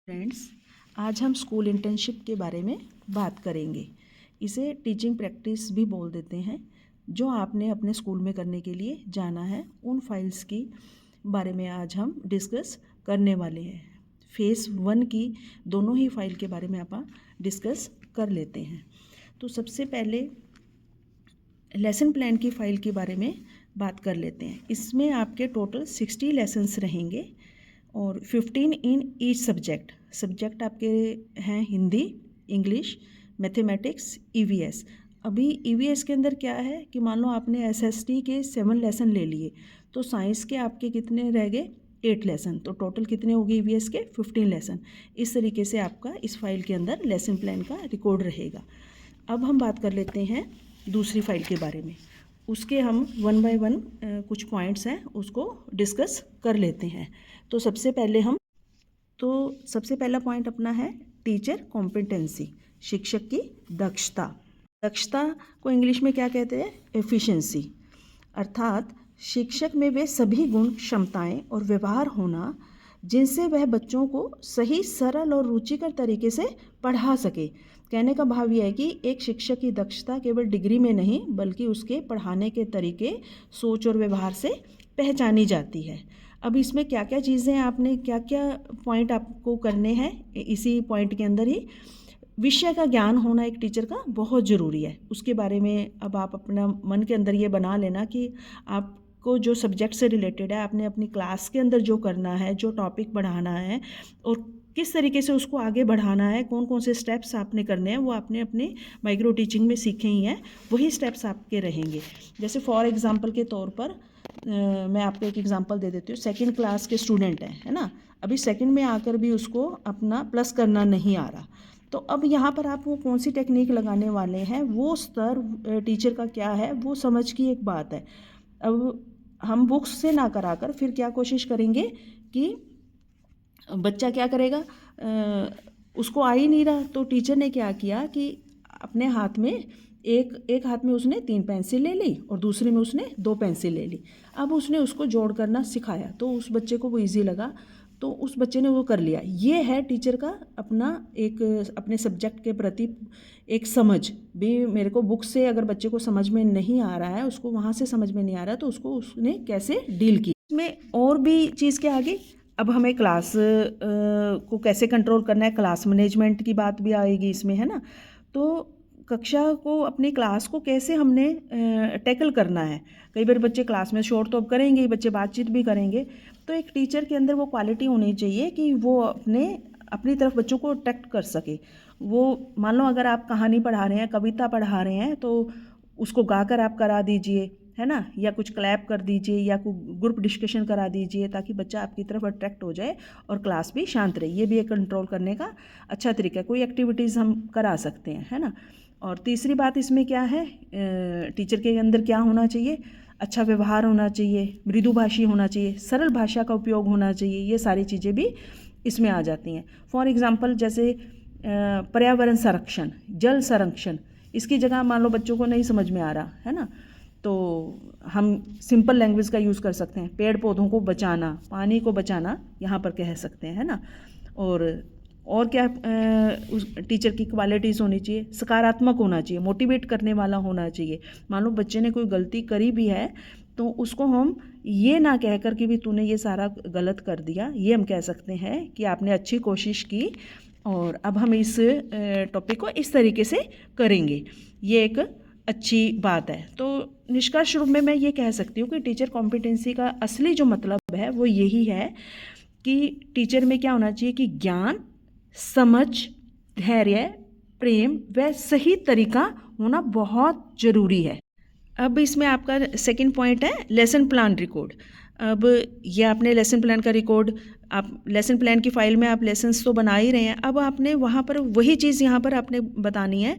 Friends, आज हम school internship के बारे में बात करेंगे। इसे टीचिंग प्रैक्टिस भी बोल देते हैं। जो आपने अपने स्कूल में करने के लिए जाना है, उन फाइल्स की बारे में आज हम डिस्कस करने वाले हैं। फेज़ 1 की दोनों ही फाइल के बारे में आप डिस्कस कर लेते हैं। तो सबसे पहले लेसन प्लान की फ़ाइल के बारे में बात कर लेते हैं। इसमें आपके टोटल 60 लेसन्स रहेंगे और 15 इन ईच सब्जेक्ट आपके हैं हिंदी, इंग्लिश, मैथमेटिक्स, ईवीएस। अभी ईवीएस के अंदर क्या है कि मान लो आपने एसएसटी के 7 लेसन ले लिए, तो साइंस के आपके कितने रह गए 8 लेसन, तो टोटल कितने हो गए ईवीएस के 15 लेसन। इस तरीके से आपका इस फाइल के अंदर लेसन प्लान का रिकॉर्ड रहेगा। अब हम बात कर लेते हैं दूसरी फाइल के बारे में। उसके हम 1 बाय 1 कुछ पॉइंट्स हैं उसको डिस्कस कर लेते हैं। तो सबसे पहला पॉइंट अपना है टीचर कॉम्पिटेंसी, शिक्षक की दक्षता। दक्षता को इंग्लिश में क्या कहते हैं? एफिशिएंसी। अर्थात शिक्षक में वे सभी गुण, क्षमताएं और व्यवहार होना जिनसे वह बच्चों को सही, सरल और रुचिकर तरीके से पढ़ा सके। कहने का भाव यह है कि एक शिक्षक की दक्षता केवल डिग्री में नहीं बल्कि उसके पढ़ाने के तरीके, सोच और व्यवहार से पहचानी जाती है। अब इसमें क्या क्या चीज़ें आपने क्या क्या पॉइंट आपको करने हैं, इसी पॉइंट के अंदर ही विषय का ज्ञान होना एक टीचर का बहुत ज़रूरी है। उसके बारे में अब आप अपना मन के अंदर ये बना लेना कि आपको जो सब्जेक्ट से रिलेटेड है, आपने अपनी क्लास के अंदर जो करना है, जो टॉपिक बढ़ाना है और किस तरीके से उसको आगे बढ़ाना है, कौन कौन से स्टेप्स आपने करने हैं, वो आपने अपने माइक्रो टीचिंग में सीखे ही हैं, वही स्टेप्स आपके रहेंगे। जैसे फॉर एग्ज़ाम्पल के तौर पर मैं आपको एक एग्ज़ाम्पल दे देती हूँ। 2nd क्लास के स्टूडेंट हैं, है ना, अभी 2nd में आकर भी उसको अपना प्लस करना नहीं आ रहा, तो अब यहाँ पर आप वो कौन सी टेक्निक लगाने वाले हैं, वो स्तर टीचर का क्या है, वो समझ की एक बात है। अब हम बुक्स से ना कराकर फिर क्या कोशिश करेंगे कि बच्चा क्या करेगा, उसको आ ही नहीं रहा, तो टीचर ने क्या किया कि अपने हाथ में एक हाथ में उसने 3 पेंसिल ले ली और दूसरे में उसने 2 पेंसिल ले ली। अब उसने उसको जोड़ करना सिखाया, तो उस बच्चे को वो ईजी लगा, तो उस बच्चे ने वो कर लिया। ये है टीचर का अपना एक अपने सब्जेक्ट के प्रति एक समझ भी। मेरे को बुक से अगर बच्चे को समझ में नहीं आ रहा है, उसको वहाँ से समझ में नहीं आ रहा, तो उसको उसने कैसे डील की। इसमें और भी चीज़ के आगे अब हमें क्लास को कैसे कंट्रोल करना है, क्लास मैनेजमेंट की बात भी आएगी इसमें, है ना। तो कक्षा को, अपनी क्लास को कैसे हमने टैकल करना है। कई बार बच्चे क्लास में शोर तो अब करेंगे ही, बच्चे बातचीत भी करेंगे, तो एक टीचर के अंदर वो क्वालिटी होनी चाहिए कि वो अपनी तरफ बच्चों को अट्रैक्ट कर सके। वो मान लो अगर आप कहानी पढ़ा रहे हैं, कविता पढ़ा रहे हैं, तो उसको गाकर आप करा दीजिए, है ना, या कुछ क्लैप कर दीजिए या ग्रुप डिस्कशन करा दीजिए, ताकि बच्चा आपकी तरफ अट्रैक्ट हो जाए और क्लास भी शांत रहे। ये भी एक कंट्रोल करने का अच्छा तरीका है। कोई एक्टिविटीज़ हम करा सकते हैं, है ना। और तीसरी बात इसमें क्या है, टीचर के अंदर क्या होना चाहिए, अच्छा व्यवहार होना चाहिए, मृदुभाषी होना चाहिए, सरल भाषा का उपयोग होना चाहिए। ये सारी चीज़ें भी इसमें आ जाती हैं। फॉर एग्ज़ाम्पल जैसे पर्यावरण संरक्षण, जल संरक्षण, इसकी जगह मान लो बच्चों को नहीं समझ में आ रहा है ना, तो हम सिंपल लैंग्वेज का यूज़ कर सकते हैं। पेड़ पौधों को बचाना, पानी को बचाना यहाँ पर कह सकते हैं, है ना। और क्या उस टीचर की क्वालिटीज़ होनी चाहिए, सकारात्मक होना चाहिए, मोटिवेट करने वाला होना चाहिए। मान लो बच्चे ने कोई गलती करी भी है, तो उसको हम ये ना कहकर कि भी तूने ये सारा गलत कर दिया, ये हम कह सकते हैं कि आपने अच्छी कोशिश की और अब हम इस टॉपिक को इस तरीके से करेंगे। ये एक अच्छी बात है। तो निष्कर्ष रूप में मैं ये कह सकती हूँ कि टीचर कॉम्पिटेंसी का असली जो मतलब है वो यही है कि टीचर में क्या होना चाहिए कि ज्ञान, समझ, धैर्य, प्रेम व सही तरीका होना बहुत ज़रूरी है। अब इसमें आपका 2nd पॉइंट है लेसन प्लान रिकॉर्ड। अब ये आपने लेसन प्लान का रिकॉर्ड, आप लेसन प्लान की फ़ाइल में आप लेसन्स तो बना ही रहे हैं, अब आपने वहाँ पर वही चीज़ यहाँ पर आपने बतानी है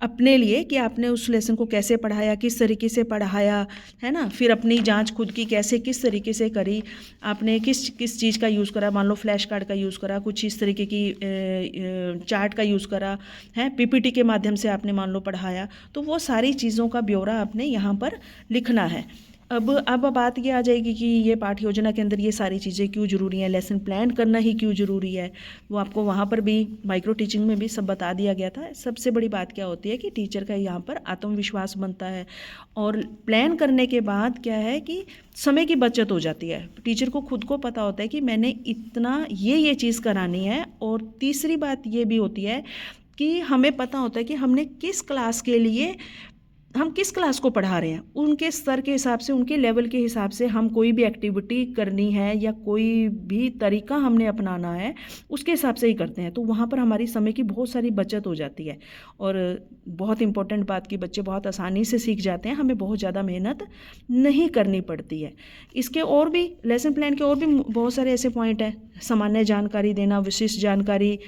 अपने लिए कि आपने उस लेसन को कैसे पढ़ाया, किस तरीके से पढ़ाया, है ना। फिर अपनी जांच खुद की कैसे, किस तरीके से करी, आपने किस चीज़ का यूज़ करा, मान लो फ्लैश कार्ड का यूज़ करा, कुछ इस तरीके की चार्ट का यूज़ करा है, पीपीटी के माध्यम से आपने मान लो पढ़ाया, तो वो सारी चीज़ों का ब्यौरा आपने यहाँ पर लिखना है। अब बात ये आ जाएगी कि ये पाठ्य योजना के अंदर ये सारी चीज़ें क्यों ज़रूरी हैं, लेसन प्लान करना ही क्यों ज़रूरी है। वो आपको वहाँ पर भी माइक्रो टीचिंग में भी सब बता दिया गया था। सबसे बड़ी बात क्या होती है कि टीचर का यहाँ पर आत्मविश्वास बनता है, और प्लान करने के बाद क्या है कि समय की बचत हो जाती है। टीचर को खुद को पता होता है कि मैंने इतना ये चीज़ करानी है। और तीसरी बात ये भी होती है कि हमें पता होता है कि हमने किस क्लास के लिए, हम किस क्लास को पढ़ा रहे हैं, उनके स्तर के हिसाब से, उनके लेवल के हिसाब से हम कोई भी एक्टिविटी करनी है या कोई भी तरीका हमने अपनाना है, उसके हिसाब से ही करते हैं। तो वहाँ पर हमारी समय की बहुत सारी बचत हो जाती है। और बहुत इंपॉर्टेंट बात कि बच्चे बहुत आसानी से सीख जाते हैं, हमें बहुत ज़्यादा मेहनत नहीं करनी पड़ती है। इसके और भी लेसन प्लान के और भी बहुत सारे ऐसे पॉइंट हैं। सामान्य जानकारी देना, विशिष्ट जानकारी,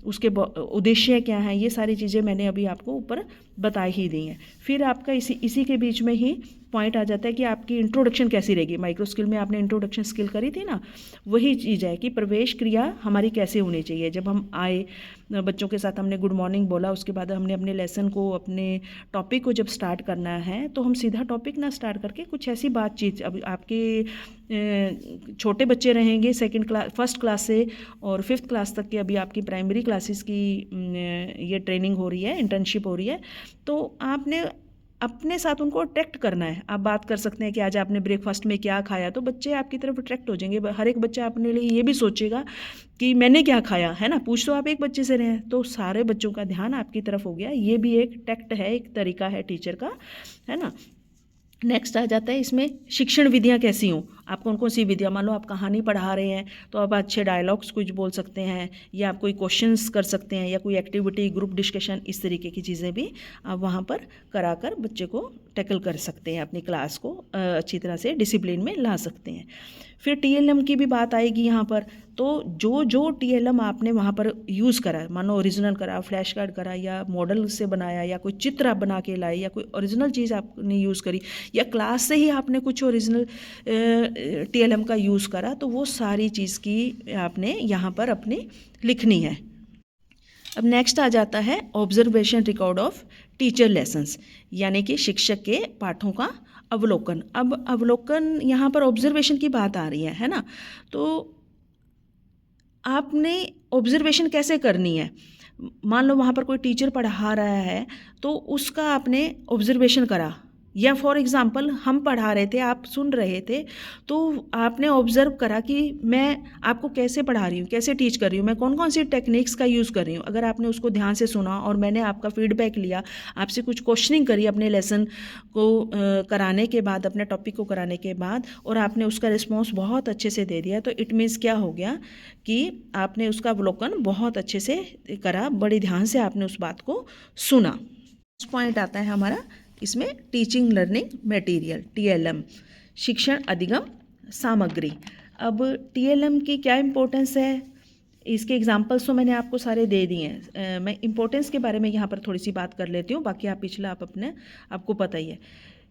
उसके उद्देश्य क्या हैं, ये सारी चीज़ें मैंने अभी आपको ऊपर बता ही दी हैं। फिर आपका इसी के बीच में ही पॉइंट आ जाता है कि आपकी इंट्रोडक्शन कैसी रहेगी। माइक्रो स्किल में आपने इंट्रोडक्शन स्किल करी थी ना, वही चीज़ है कि प्रवेश क्रिया हमारी कैसे होनी चाहिए। जब हम आए, बच्चों के साथ हमने गुड मॉर्निंग बोला, उसके बाद हमने अपने लेसन को, अपने टॉपिक को जब स्टार्ट करना है तो हम सीधा टॉपिक ना स्टार्ट करके कुछ ऐसी बातचीत, अब आपके छोटे बच्चे रहेंगे फर्स्ट क्लास से और 5th क्लास तक के, अभी आपकी प्राइमरी क्लासेस की ये ट्रेनिंग हो रही है, इंटर्नशिप हो रही है। तो आपने अपने साथ उनको अट्रैक्ट करना है। आप बात कर सकते हैं कि आज आपने ब्रेकफास्ट में क्या खाया, तो बच्चे आपकी तरफ अट्रैक्ट हो जाएंगे। हर एक बच्चा अपने लिए ये भी सोचेगा कि मैंने क्या खाया, है ना। पूछ तो आप एक बच्चे से रहे हैं, तो सारे बच्चों का ध्यान आपकी तरफ हो गया। ये भी एक टैक्ट है, एक तरीका है टीचर का, है ना। नेक्स्ट आ जाता है इसमें शिक्षण विधियाँ कैसी हों। आप कौन कौन सी विधियाँ, मान लो आप कहानी पढ़ा रहे हैं तो आप अच्छे डायलॉग्स कुछ बोल सकते हैं, या आप कोई क्वेश्चंस कर सकते हैं, या कोई एक्टिविटी, ग्रुप डिस्कशन, इस तरीके की चीज़ें भी आप वहाँ पर कराकर बच्चे को टैकल कर सकते हैं, अपनी क्लास को अच्छी तरह से डिसिप्लिन में ला सकते हैं। फिर TLM की भी बात आएगी यहाँ पर। तो जो TLM आपने वहाँ पर यूज़ करा, मानो ओरिजिनल करा, फ्लैश कार्ड करा, या मॉडल से बनाया, या कोई चित्र आप बना के लाए, या कोई ओरिजिनल चीज़ आपने यूज़ करी, या क्लास से ही आपने कुछ ओरिजिनल TLM का यूज़ करा, तो वो सारी चीज़ की आपने यहाँ पर अपनी लिखनी है। अब नेक्स्ट आ जाता है observation record of teacher lessons, यानी कि शिक्षक के पाठों का अवलोकन। अब अवलोकन यहाँ पर ऑब्जर्वेशन की बात आ रही है ना। तो आपने ऑब्जर्वेशन कैसे करनी है। मान लो वहाँ पर कोई टीचर पढ़ा रहा है तो उसका आपने ऑब्जर्वेशन करा, या फॉर एग्ज़ाम्पल हम पढ़ा रहे थे, आप सुन रहे थे, तो आपने ऑब्ज़र्व करा कि मैं आपको कैसे पढ़ा रही हूँ, कैसे टीच कर रही हूँ, मैं कौन कौन सी टेक्निक्स का यूज़ कर रही हूँ। अगर आपने उसको ध्यान से सुना और मैंने आपका फीडबैक लिया, आपसे कुछ क्वेश्चनिंग करी अपने लेसन को कराने के बाद, अपने टॉपिक को कराने के बाद, और आपने उसका रिस्पॉन्स बहुत अच्छे से दे दिया, तो इट मीन्स क्या हो गया कि आपने उसका अवलोकन बहुत अच्छे से करा, बड़े ध्यान से आपने उस बात को सुना। नेक्स्ट पॉइंट आता है हमारा इसमें टीचिंग लर्निंग मटेरियल, TLM, शिक्षण अधिगम सामग्री। अब TLM की क्या इम्पोर्टेंस है, इसके एग्जांपल्स तो मैंने आपको सारे दे दिए हैं। मैं इम्पोर्टेंस के बारे में यहाँ पर थोड़ी सी बात कर लेती हूँ, बाकी आप पिछला आपको पता ही है।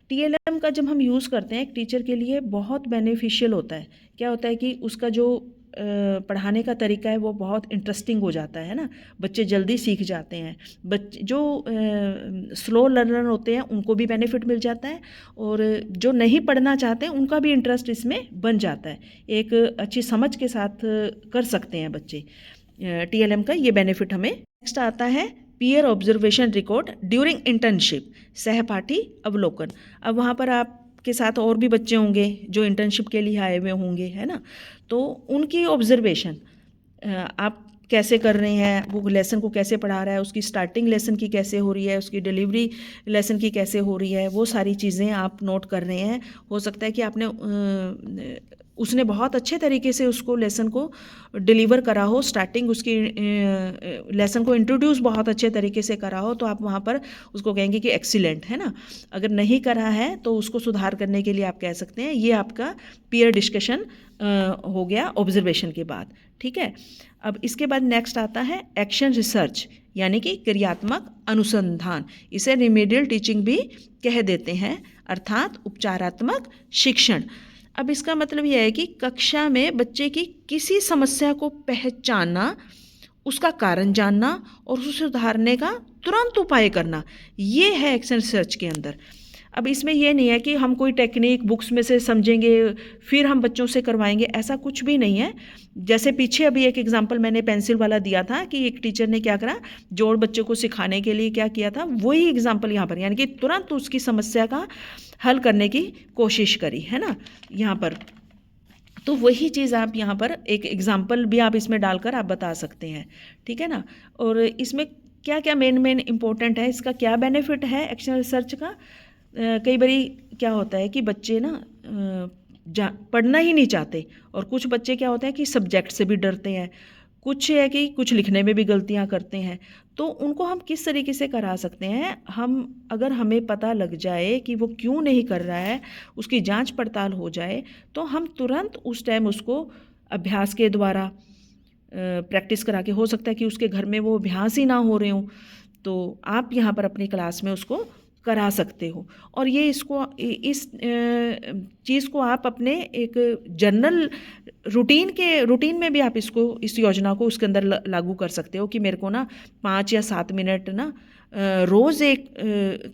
TLM का जब हम यूज़ करते हैं एक टीचर के लिए बहुत बेनिफिशियल होता है। क्या होता है कि उसका जो पढ़ाने का तरीका है वो बहुत इंटरेस्टिंग हो जाता है ना, बच्चे जल्दी सीख जाते हैं। बच्चे जो स्लो लर्नर होते हैं उनको भी बेनिफिट मिल जाता है, और जो नहीं पढ़ना चाहते हैं उनका भी इंटरेस्ट इसमें बन जाता है। एक अच्छी समझ के साथ कर सकते हैं बच्चे। TLM का ये बेनिफिट हमें। नेक्स्ट आता है peer observation record during internship, सहपाठी अवलोकन। अब वहाँ पर आप के साथ और भी बच्चे होंगे जो इंटर्नशिप के लिए आए हुए होंगे, है ना। तो उनकी ऑब्जर्वेशन आप कैसे कर रहे हैं, वो लेसन को कैसे पढ़ा रहा है, उसकी स्टार्टिंग लेसन की कैसे हो रही है, उसकी डिलीवरी लेसन की कैसे हो रही है, वो सारी चीज़ें आप नोट कर रहे हैं। हो सकता है कि उसने बहुत अच्छे तरीके से उसको लेसन को डिलीवर करा हो, स्टार्टिंग उसकी लेसन को इंट्रोड्यूस बहुत अच्छे तरीके से करा हो, तो आप वहाँ पर उसको कहेंगे कि एक्सीलेंट, है ना। अगर नहीं करा है तो उसको सुधार करने के लिए आप कह सकते हैं। ये आपका पीयर डिस्कशन हो गया ऑब्जर्वेशन के बाद, ठीक है। अब इसके बाद नेक्स्ट आता है एक्शन रिसर्च, यानी कि क्रियात्मक अनुसंधान। इसे रिमेडियल टीचिंग भी कह देते हैं, अर्थात उपचारात्मक शिक्षण। अब इसका मतलब यह है कि कक्षा में बच्चे की किसी समस्या को पहचानना, उसका कारण जानना और उसे सुधारने का तुरंत उपाय करना, ये है एक्शन रिसर्च के अंदर। अब इसमें ये नहीं है कि हम कोई टेक्निक बुक्स में से समझेंगे फिर हम बच्चों से करवाएंगे, ऐसा कुछ भी नहीं है। जैसे पीछे अभी एक एग्जांपल मैंने पेंसिल वाला दिया था कि एक टीचर ने क्या करा, जोड़ बच्चों को सिखाने के लिए क्या किया था, वही एग्जांपल यहाँ पर, यानी कि तुरंत उसकी समस्या का हल करने की कोशिश करी, है ना यहाँ पर। तो वही चीज़ आप यहाँ पर एक एग्जाम्पल भी आप इसमें डालकर आप बता सकते हैं, ठीक है ना। और इसमें क्या क्या मेन इम्पोर्टेंट है, इसका क्या बेनिफिट है एक्शन रिसर्च का। कई बारी क्या होता है कि बच्चे ना पढ़ना ही नहीं चाहते, और कुछ बच्चे क्या होते हैं कि सब्जेक्ट से भी डरते हैं, कुछ है कि कुछ लिखने में भी गलतियां करते हैं। तो उनको हम किस तरीके से करा सकते हैं, हम अगर हमें पता लग जाए कि वो क्यों नहीं कर रहा है, उसकी जांच पड़ताल हो जाए, तो हम तुरंत उस टाइम उसको अभ्यास के द्वारा प्रैक्टिस करा के, हो सकता है कि उसके घर में वो अभ्यास ही ना हो रहे हों, तो आप यहाँ पर अपनी क्लास में उसको करा सकते हो। और ये इस चीज़ को आप अपने एक जर्नल रूटीन में भी आप इस योजना को उसके अंदर लागू कर सकते हो कि मेरे को ना 5 या 7 मिनट ना रोज़ एक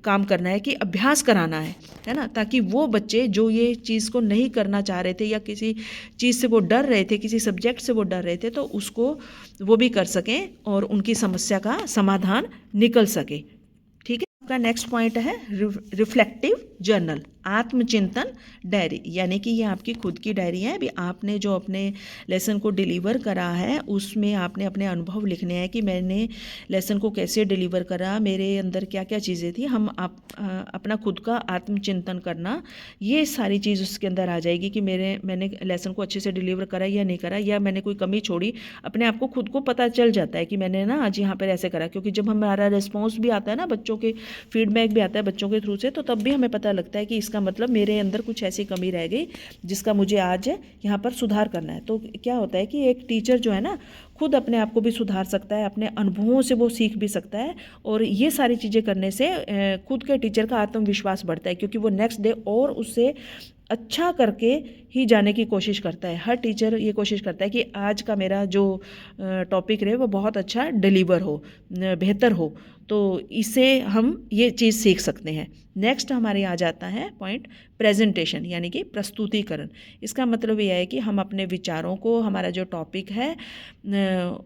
काम करना है कि अभ्यास कराना है ना, ताकि वो बच्चे जो ये चीज़ को नहीं करना चाह रहे थे या किसी चीज़ से वो डर रहे थे, किसी सब्जेक्ट से वो डर रहे थे, तो उसको वो भी कर सकें और उनकी समस्या का समाधान निकल सके। ठीक है। आपका नेक्स्ट पॉइंट है रिफ्लेक्टिव जर्नल, आत्मचिंतन डायरी, यानी कि ये आपकी खुद की डायरी है। अभी आपने जो अपने लेसन को डिलीवर करा है उसमें आपने अपने अनुभव लिखने हैं कि मैंने लेसन को कैसे डिलीवर करा, मेरे अंदर क्या क्या चीज़ें थी। अपना खुद का आत्मचिंतन करना, ये सारी चीज़ उसके अंदर आ जाएगी कि मैंने लेसन को अच्छे से डिलीवर करा या नहीं करा, या मैंने कोई कमी छोड़ी। अपने आप को खुद को पता चल जाता है कि मैंने ना आज यहाँ पर ऐसे करा, क्योंकि जब हमारा रिस्पॉन्स भी आता है ना, बच्चों के फीडबैक भी आता है बच्चों के थ्रू से, तो तब भी हमें पता लगता है कि इसका मतलब मेरे अंदर कुछ ऐसी कमी रह गई जिसका मुझे आज यहाँ पर सुधार करना है। तो क्या होता है कि एक टीचर जो है ना, खुद अपने आप को भी सुधार सकता है, अपने अनुभवों से वो सीख भी सकता है, और ये सारी चीज़ें करने से खुद के टीचर का आत्मविश्वास बढ़ता है, क्योंकि वो नेक्स्ट डे और उससे अच्छा करके ही जाने की कोशिश करता है। हर टीचर ये कोशिश करता है कि आज का मेरा जो टॉपिक रहे वो बहुत अच्छा डिलीवर हो, बेहतर हो। तो इससे हम ये चीज़ सीख सकते हैं। नेक्स्ट हमारे आ जाता है पॉइंट प्रेजेंटेशन, यानी कि प्रस्तुतिकरण। इसका मतलब ये है कि हम अपने विचारों को, हमारा जो टॉपिक है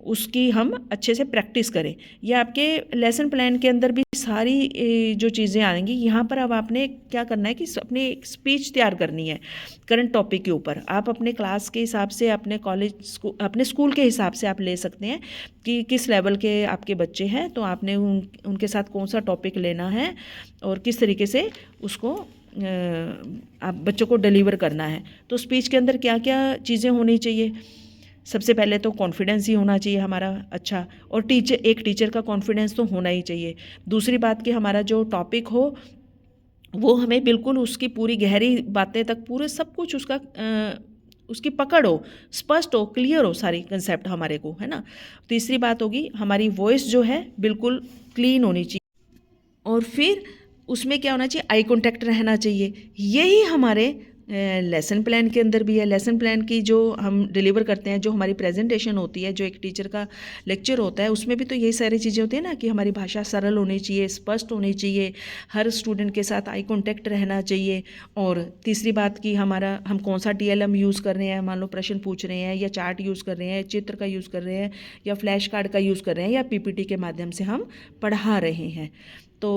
उसकी हम अच्छे से प्रैक्टिस करें। ये आपके लेसन प्लान के अंदर भी सारी जो चीज़ें आएंगी। यहाँ पर अब आपने क्या करना है कि अपनी एक स्पीच तैयार करनी है करंट टॉपिक के ऊपर। आप अपने क्लास के हिसाब से, अपने अपने स्कूल के हिसाब से आप ले सकते हैं कि किस लेवल के आपके बच्चे हैं, तो आपने उनके साथ कौन सा टॉपिक लेना है और किस तरीके से उसको आप बच्चों को डिलीवर करना है। तो स्पीच के अंदर क्या क्या चीज़ें होनी चाहिए, सबसे पहले तो कॉन्फिडेंस ही होना चाहिए हमारा अच्छा, और एक टीचर का कॉन्फिडेंस तो होना ही चाहिए। दूसरी बात कि हमारा जो टॉपिक हो वो हमें बिल्कुल उसकी पूरी गहरी बातें तक पूरे सब कुछ उसकी पकड़ हो, स्पष्ट हो, क्लियर हो सारी कंसेप्ट हमारे को, है ना। तीसरी बात होगी हमारी वॉइस जो है बिल्कुल क्लीन होनी चाहिए, और फिर उसमें क्या होना चाहिए, आई कांटेक्ट रहना चाहिए। यही हमारे लेसन प्लान के अंदर भी है। लेसन प्लान की जो हम डिलीवर करते हैं, जो हमारी प्रेजेंटेशन होती है, जो एक टीचर का लेक्चर होता है, उसमें भी तो यही सारी चीज़ें होती है ना कि हमारी भाषा सरल होनी चाहिए, स्पष्ट होनी चाहिए, हर स्टूडेंट के साथ आई कांटेक्ट रहना चाहिए। और तीसरी बात कि हम कौन सा TLM यूज़ कर रहे हैं, मान लो प्रश्न पूछ रहे हैं या चार्ट यूज़ कर रहे हैं, चित्र का यूज़ कर रहे हैं या फ्लैश कार्ड का यूज़ कर रहे हैं या PPT के माध्यम से हम पढ़ा रहे हैं। तो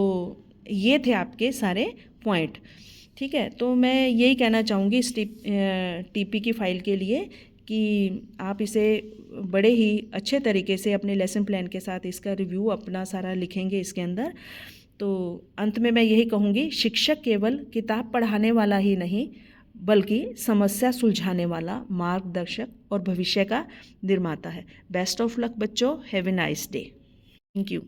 ये थे आपके सारे पॉइंट। ठीक है, तो मैं यही कहना चाहूँगी इस TP की फ़ाइल के लिए कि आप इसे बड़े ही अच्छे तरीके से अपने लेसन प्लान के साथ इसका रिव्यू अपना सारा लिखेंगे इसके अंदर। तो अंत में मैं यही कहूँगी, शिक्षक केवल किताब पढ़ाने वाला ही नहीं बल्कि समस्या सुलझाने वाला मार्गदर्शक और भविष्य का निर्माता है। बेस्ट ऑफ लक बच्चों, have a nice day. Thank you.